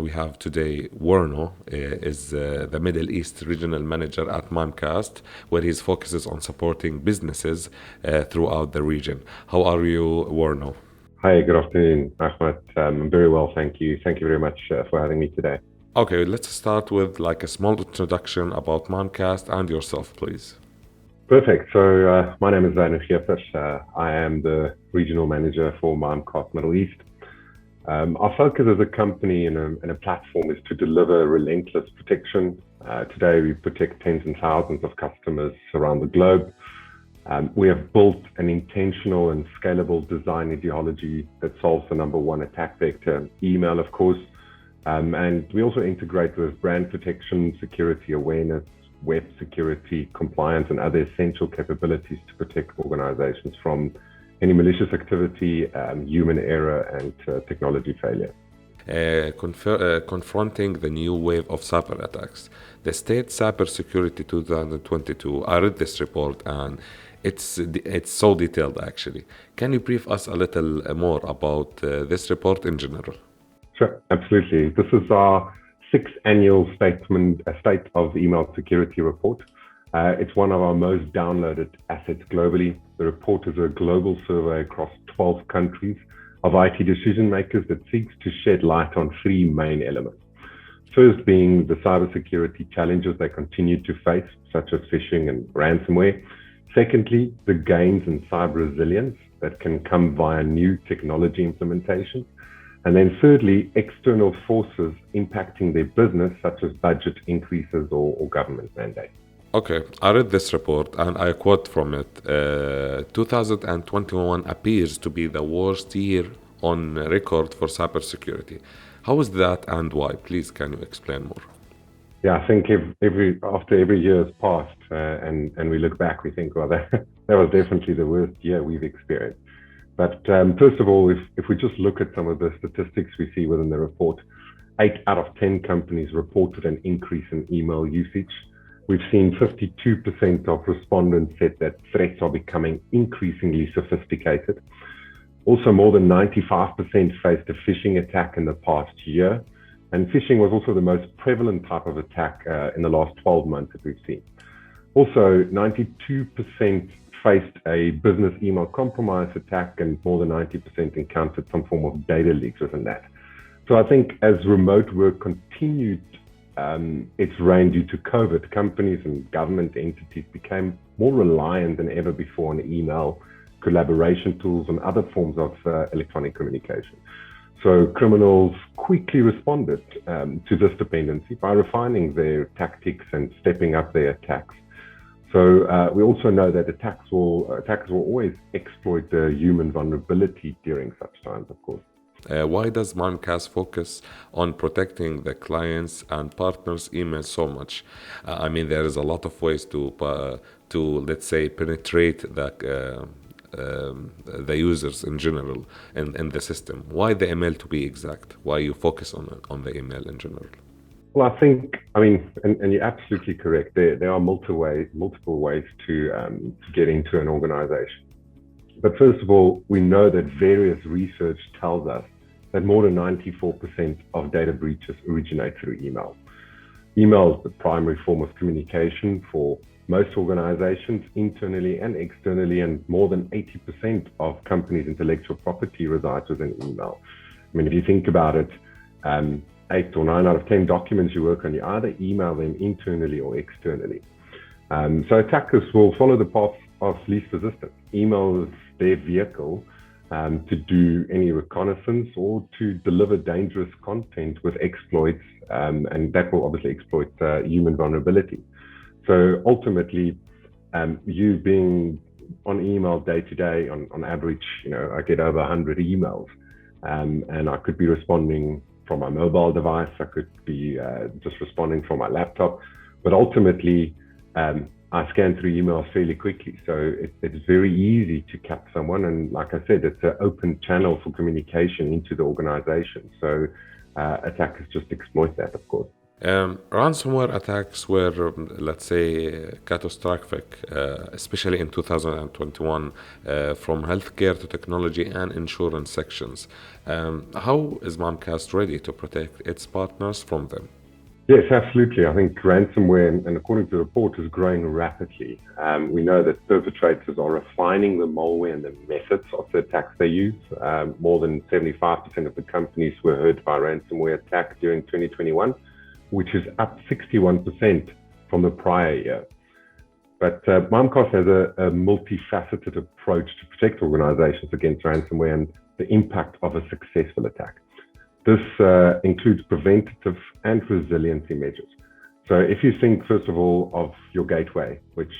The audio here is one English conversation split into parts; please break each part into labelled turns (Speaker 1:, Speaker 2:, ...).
Speaker 1: we have today Wierno, is the Middle East Regional Manager at MENA Tech, where he focuses on supporting businesses throughout the region. How are you, Wierno?
Speaker 2: Hi, good afternoon, Ahmed. I'm very well, thank you. Thank you very much for having me today.
Speaker 1: Okay, let's start with like a small introduction about MENA Tech and yourself, please.
Speaker 2: Perfect. So my name is Jifres. I am the Regional Manager for MENA Tech Middle East. Our focus as a company and a platform is to deliver relentless protection. Today, we protect tens and thousands of customers around the globe. We have built an intentional and scalable design ideology that solves the number one attack vector, email, of course. And we also integrate with brand protection, security awareness, web security, compliance, and other essential capabilities to protect organizations from any malicious activity, human error, and technology failure.
Speaker 1: Confronting the new wave of cyber attacks. The State Cybersecurity 2022, I read this report and it's so detailed actually. Can you brief us a little more about this report in general?
Speaker 2: Sure, absolutely. This is our sixth annual State of Email Security report. It's one of our most downloaded assets globally. The report is a global survey across 12 countries of IT decision makers that seeks to shed light on three main elements. First being the cybersecurity challenges they continue to face, such as phishing and ransomware. Secondly, the gains in cyber resilience that can come via new technology implementation. And then thirdly, external forces impacting their business, such as budget increases or government mandates.
Speaker 1: Okay, I read this report and I quote from it. 2021 appears to be the worst year on record for cybersecurity. How is that and why? Please, can you explain more?
Speaker 2: Yeah, I think after every year has passed and we look back, we think, well, that was definitely the worst year we've experienced. But first of all, if we just look at some of the statistics we see within the report, 8 out of 10 companies reported an increase in email usage. We've seen 52% of respondents said that threats are becoming increasingly sophisticated. Also, more than 95% faced a phishing attack in the past year. And phishing was also the most prevalent type of attack in the last 12 months that we've seen. Also, 92% faced a business email compromise attack, and more than 90% encountered some form of data leaks within that. So I think as remote work continued its reign due to COVID, companies and government entities became more reliant than ever before on email, collaboration tools, and other forms of electronic communication. So criminals quickly responded to this dependency by refining their tactics and stepping up their attacks. So we also know that attackers will always exploit the human vulnerability during such times, of course.
Speaker 1: Why does MENA Tech focus on protecting the clients and partners' email so much? I mean, there is a lot of ways to let's say, penetrate the users in general in the system. Why the email, to be exact? Why you focus on the email in general?
Speaker 2: Well, I mean, and you're absolutely correct. There are multiple ways to get into an organization. But first of all, we know that various research tells us that more than 94% of data breaches originate through email. Email is the primary form of communication for most organizations, internally and externally, and more than 80% of companies' intellectual property resides within email. I mean, if you think about it, 8 or 9 out of 10 documents you work on, you either email them internally or externally. So attackers will follow the path of least resistance. Email is their vehicle to do any reconnaissance or to deliver dangerous content with exploits, and that will obviously exploit human vulnerability. So ultimately, you being on email day to day, on average, I get over 100 emails, and I could be responding from my mobile device, I could be just responding from my laptop, but ultimately, I scan through emails fairly quickly. So it's very easy to cap someone. And like I said, it's an open channel for communication into the organization. So attackers just exploit that, of course.
Speaker 1: Ransomware attacks were, let's say, catastrophic, especially in 2021, from healthcare to technology and insurance sections. How is Momcast ready to protect its partners from them?
Speaker 2: Yes, absolutely. I think ransomware, and according to the report, is growing rapidly. We know that perpetrators are refining the malware and the methods of the attacks they use. More than 75% of the companies were hurt by ransomware attack during 2021, which is up 61% from the prior year. But Momcast has a multifaceted approach to protect organizations against ransomware and the impact of a successful attack. This includes preventative and resiliency measures. So if you think, first of all, of your gateway, which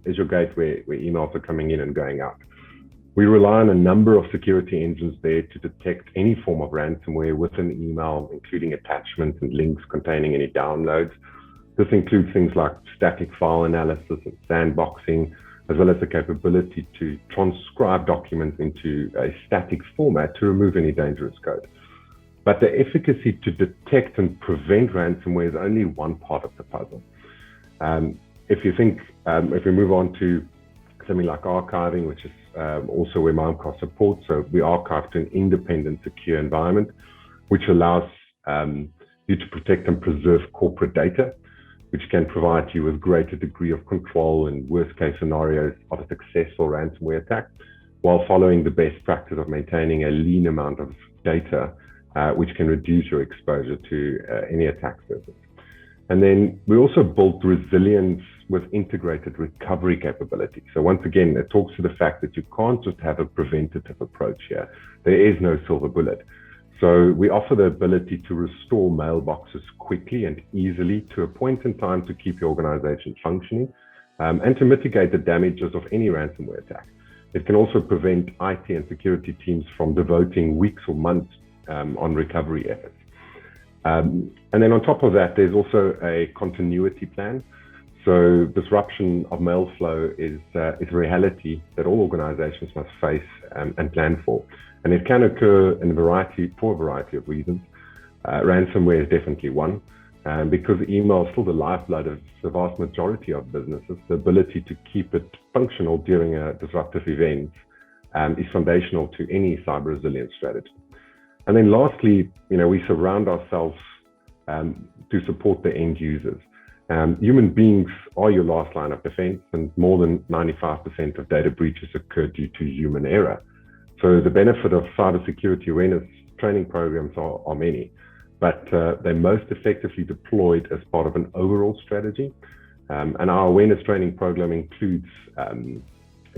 Speaker 2: is your gateway where emails are coming in and going out, we rely on a number of security engines there to detect any form of ransomware within email, including attachments and links containing any downloads. This includes things like static file analysis and sandboxing, as well as the capability to transcribe documents into a static format to remove any dangerous code. But the efficacy to detect and prevent ransomware is only one part of the puzzle. If you think, if we move on to something like archiving, which is also where Momcast supports, so we archive to an independent, secure environment, which allows you to protect and preserve corporate data, which can provide you with greater degree of control in worst-case scenarios of a successful ransomware attack, while following the best practice of maintaining a lean amount of data, which can reduce your exposure to any attack surface. And then we also built resilience with integrated recovery capability. So once again, it talks to the fact that you can't just have a preventative approach here. There is no silver bullet. So we offer the ability to restore mailboxes quickly and easily to a point in time to keep your organization functioning and to mitigate the damages of any ransomware attack. It can also prevent IT and security teams from devoting weeks or months on recovery efforts. And then on top of that, there's also a continuity plan. So disruption of mail flow is a reality that all organizations must face and plan for. And it can occur for a variety of reasons. Ransomware is definitely one. Because email is still the lifeblood of the vast majority of businesses, the ability to keep it functional during a disruptive event is foundational to any cyber resilience strategy. And then lastly, we surround ourselves to support the end users. Human beings are your last line of defense, and more than 95% of data breaches occur due to human error. So the benefit of cybersecurity awareness training programs are many, but they're most effectively deployed as part of an overall strategy. And our awareness training program includes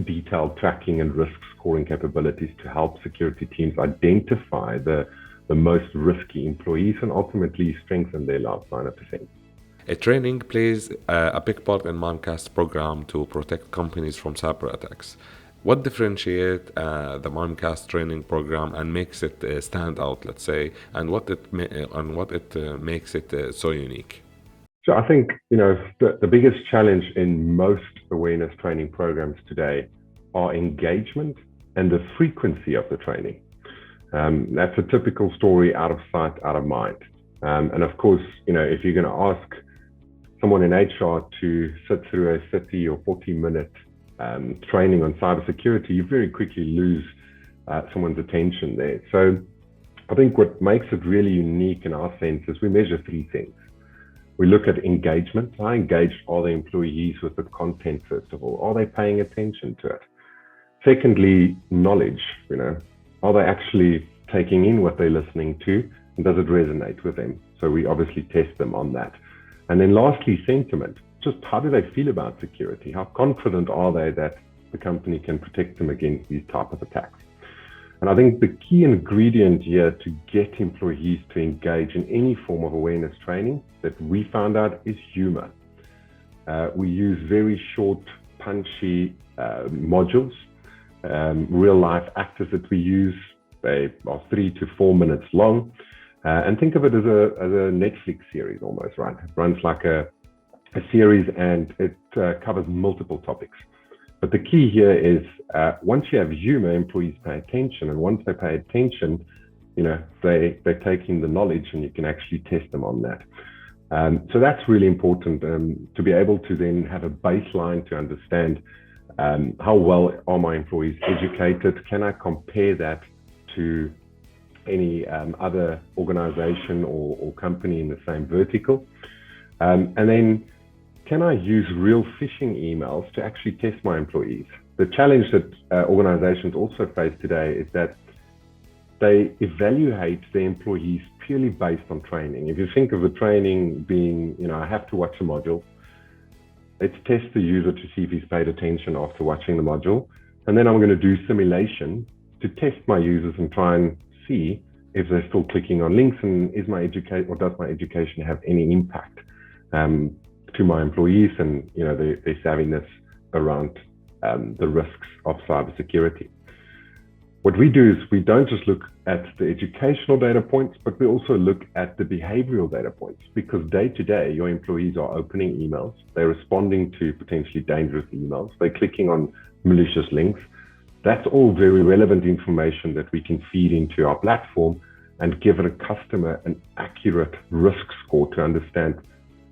Speaker 2: detailed tracking and risk scoring capabilities to help security teams identify the most risky employees and ultimately strengthen their last line of defense.
Speaker 1: Training plays a big part in Momcast's program to protect companies from cyber attacks. What differentiates the Momcast training program and makes it stand out, let's say, and what it makes it so unique?
Speaker 2: So I think, the biggest challenge in most awareness training programs today are engagement and the frequency of the training. That's a typical story, out of sight, out of mind. And of course, if you're going to ask someone in HR to sit through a 30 or 40-minute training on cybersecurity, you very quickly lose someone's attention there. So I think what makes it really unique in our sense is we measure three things. We look at engagement. How engaged are the employees with the content, first of all? Are they paying attention to it? Secondly, knowledge. Are they actually taking in what they're listening to, and does it resonate with them? So we obviously test them on that. And then lastly, sentiment. Just how do they feel about security? How confident are they that the company can protect them against these type of attacks? And I think the key ingredient here to get employees to engage in any form of awareness training that we found out is humor. We use very short, punchy modules, real life actors that we use. They are 3 to 4 minutes long. And think of it as a Netflix series almost, right? It runs like a series and it covers multiple topics. But the key here is once you have humor, employees pay attention. And once they pay attention, they take in the knowledge and you can actually test them on that. So that's really important to be able to then have a baseline to understand how well are my employees educated? Can I compare that to any other organization or company in the same vertical? And then can I use real phishing emails to actually test my employees? The challenge that organizations also face today is that they evaluate their employees purely based on training. If you think of the training being, I have to watch a module, let's test the user to see if he's paid attention after watching the module. And then I'm going to do simulation to test my users and try and see if they're still clicking on links and does my education have any impact to my employees and their savviness around the risks of cybersecurity. What we do is we don't just look at the educational data points, but we also look at the behavioral data points, because day to day, your employees are opening emails, they're responding to potentially dangerous emails, they're clicking on malicious links. That's all very relevant information that we can feed into our platform and give a customer an accurate risk score to understand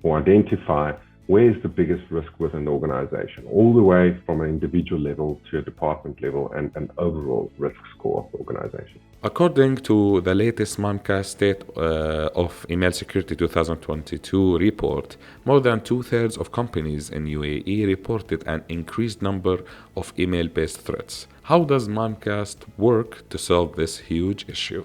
Speaker 2: or identify where's the biggest risk within the organization, all the way from an individual level to a department level and an overall risk score of the organization.
Speaker 1: According to the latest MENA State of Email Security 2022 report, more than 2/3 of companies in UAE reported an increased number of email-based threats. How does MENA work to solve this huge issue?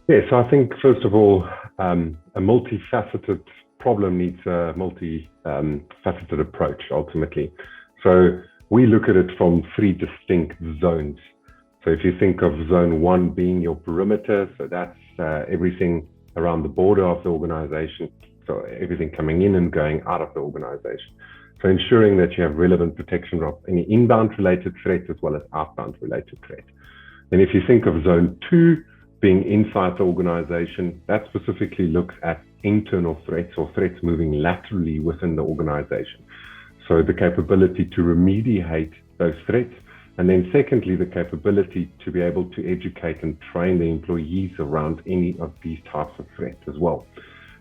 Speaker 2: Yes, I think first of all, a multifaceted problem needs a multi-faceted approach ultimately. So we look at it from 3 distinct zones. So if you think of zone 1 being your perimeter, so that's everything around the border of the organization, so everything coming in and going out of the organization. So ensuring that you have relevant protection of any inbound related threats as well as outbound related threats. And if you think of zone 2 being inside the organization, that specifically looks at internal threats or threats moving laterally within the organization. So the capability to remediate those threats. And then secondly, the capability to be able to educate and train the employees around any of these types of threats as well.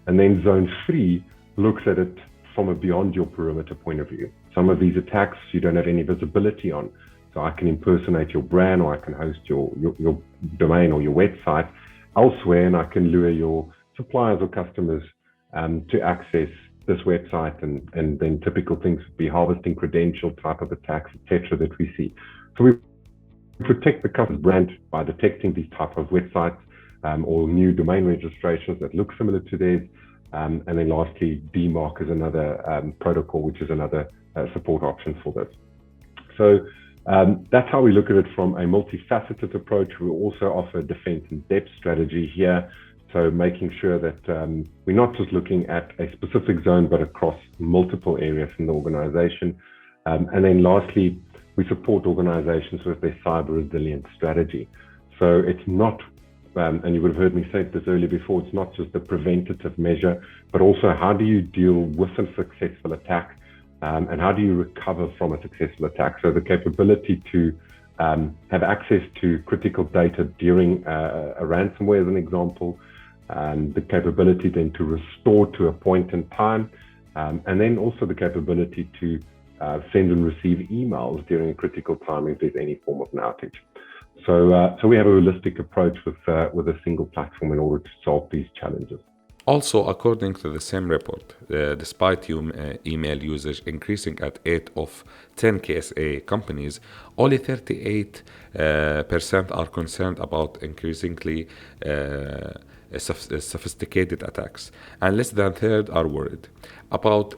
Speaker 2: And then zone 3 looks at it from a beyond your perimeter point of view. Some of these attacks you don't have any visibility on. So I can impersonate your brand, or I can host your domain or your website elsewhere, and I can lure your suppliers or customers to access this website, and then typical things would be harvesting credential type of attacks, etc., that we see. So we protect the customer's brand by detecting these type of websites or new domain registrations that look similar to theirs. And then lastly, DMARC is another protocol, which is another support option for this. So that's how we look at it from a multifaceted approach. We also offer defense in depth strategy here. So making sure that we're not just looking at a specific zone, but across multiple areas in the organization. And then lastly, we support organizations with their cyber resilience strategy. So it's not, and you would have heard me say this earlier before, it's not just a preventative measure, but also how do you deal with a successful attack, and how do you recover from a successful attack? So the capability to have access to critical data during a ransomware, as an example, the capability then to restore to a point in time, and then also the capability to send and receive emails during a critical time if there's any form of an outage. So we have a holistic approach with a single platform in order to solve these challenges.
Speaker 1: Also, according to the same report, despite email usage increasing at 8 of 10 KSA companies, only 38% are concerned about increasingly sophisticated attacks, and less than a third are worried about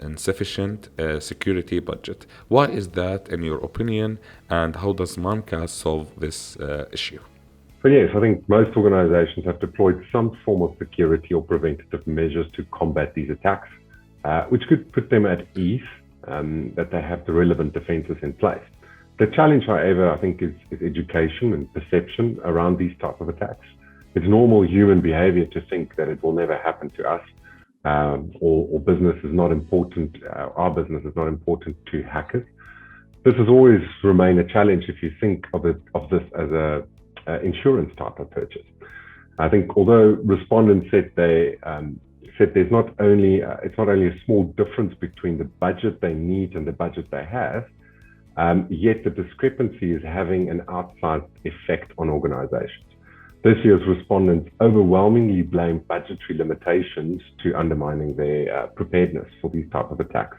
Speaker 1: insufficient security budget. Why is that, in your opinion, and how does MENA solve this issue?
Speaker 2: So yes, I think most organizations have deployed some form of security or preventative measures to combat these attacks, which could put them at ease that they have the relevant defenses in place. The challenge, however, I think is education and perception around these type of attacks. It's normal human behavior to think that it will never happen to us, or business is not important, our business is not important to hackers. This has always remained a challenge if you think of this as a insurance type of purchase. I think although respondents said they said, it's not only a small difference between the budget they need and the budget they have, yet the discrepancy is having an outsized effect on organizations. This year's respondents overwhelmingly blamed budgetary limitations to undermining their preparedness for these type of attacks.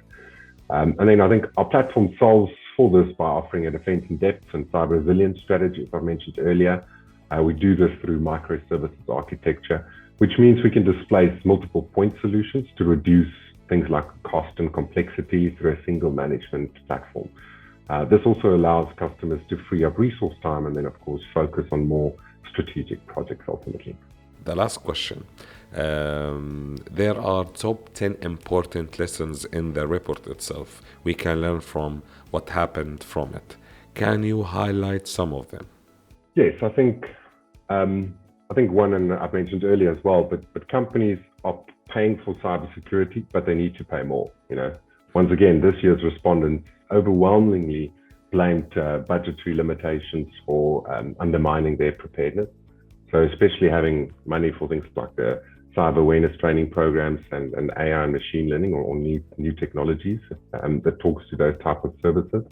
Speaker 2: And then I think our platform solves for this by offering a defense in depth and cyber resilience strategy, as I mentioned earlier. We do this through microservices architecture, which means we can displace multiple point solutions to reduce things like cost and complexity through a single management platform. This also allows customers to free up resource time and then, of course, focus on more strategic projects ultimately.
Speaker 1: The last question. There are top 10 important lessons in the report itself. We can learn from what happened from it. Can you highlight some of them?
Speaker 2: Yes, I think one, and I've mentioned earlier as well, but companies are paying for cybersecurity, but they need to pay more. Once again, this year's respondents overwhelmingly blamed budgetary limitations for undermining their preparedness. So especially having money for things like the cyber awareness training programs and AI and machine learning or new technologies that talks to those type of services.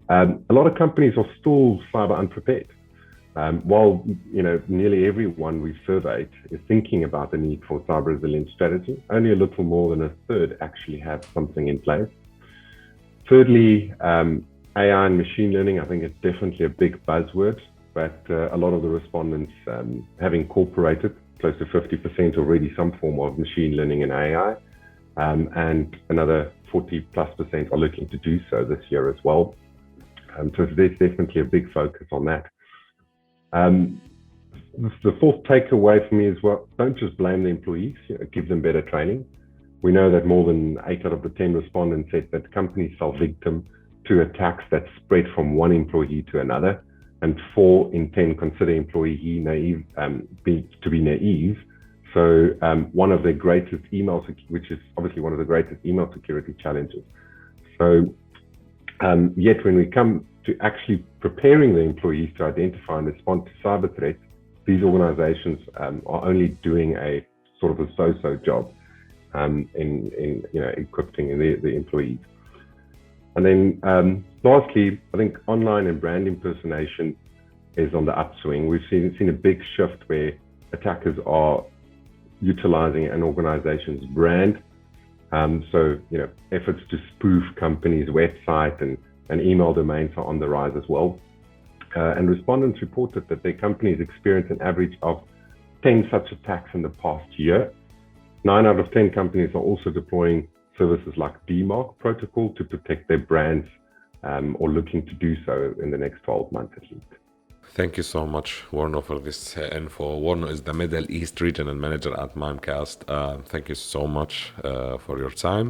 Speaker 2: A lot of companies are still cyber unprepared. While nearly everyone we've surveyed is thinking about the need for cyber resilience strategy, only a little more than a third actually have something in place. Thirdly, AI and machine learning, I think it's definitely a big buzzword, but a lot of the respondents have incorporated close to 50% already some form of machine learning and AI, and another 40+% are looking to do so this year as well. So there's definitely a big focus on that. The fourth takeaway for me is, well, don't just blame the employees, give them better training. We know that more than 8 out of the 10 respondents said that companies fell victim to attacks that spread from one employee to another, and 4 in 10 consider employee naive to be naive. So one of the greatest which is obviously one of the greatest email security challenges. So yet when we come to actually preparing the employees to identify and respond to cyber threats, these organizations are only doing a sort of a so-so job in equipping the employees. And then lastly, I think online and brand impersonation is on the upswing. We've seen a big shift where attackers are utilizing an organization's brand. So efforts to spoof companies' website and email domains are on the rise as well. And respondents reported that their companies experienced an average of 10 such attacks in the past year. 9 out of 10 companies are also deploying services like DMARC protocol to protect their brands, or looking to do so in the next 12 months at least.
Speaker 1: Thank you so much, Wierno, for this info. Wierno is the Middle East Regional Manager at Mimecast. Thank you so much for your time.